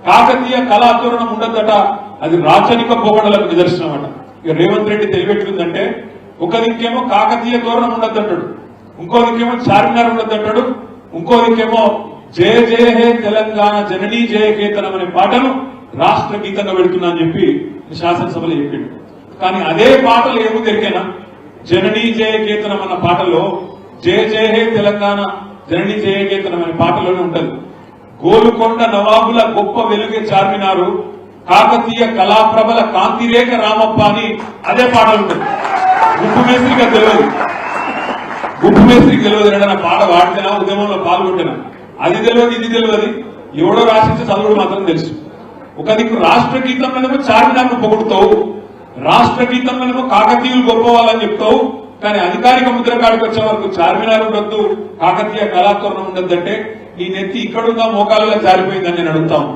కాకతీయ కళాతోరణం ఉండద్దట, అది రాచరిక పోకడలకు నిదర్శనం అట. ఇక రేవంత్ రెడ్డి తెలియబెట్టిందంటే ఒక దిక్కేమో కాకతీయ తోరణం ఉండద్దంటాడు, ఇంకో దిక్కేమో చార్మినార్ ఉండద్దంటాడు, ఇంకో దిక్కేమో జయ జయ హే తెలంగాణ జననీ జయ కేతనం అనే పాటను రాష్ట్ర గీతంగా పెడుతున్నా అని చెప్పి శాసనసభలో చెప్పిండు. కానీ అదే పాటలు ఏమో దొరికేనా, జననీ జయ కేతనం అన్న పాటలో జయ జయ హే తెలంగాణ జననీ జయ కేతనం అనే పాటలోనే ఉంటది. గోలుకొండ నవాబుల గొప్ప వెలుగే చార్మినారు, కాకతీయ కళాప్రభల కాంతిరేఖ రామప్ప అని అదే పాటలు ఉంటుంది. గుప్పు మేస్త్రిగా తెలియదు, గుప్పు మేస్త్రికి తెలియదు ఏదైనా పాట వాడితేనా ఉద్యమంలో పాల్గొంటేనా, అది తెలియదు ఇది తెలియదు, ఎవడో రాసించే చదువుడు మాత్రం తెలుసు. ఒక దిక్కు రాష్ట్ర గీతంలోనేమో చార్మినార్ను పొగుడుతావు, రాష్ట్ర గీతంలోనేమో కాకతీయులు గొప్ప వాళ్ళని చెప్తావు, కానీ అధికారిక ముద్ర కాడికి వచ్చే వరకు చార్మినార్ ఉండొద్దు, కాకతీయ కళాతోరణం ఉండొద్దంటే నీ నెత్తి ఇక్కడుందా మోకాలలో జారిపోయిందని నేను అడుగుతాను.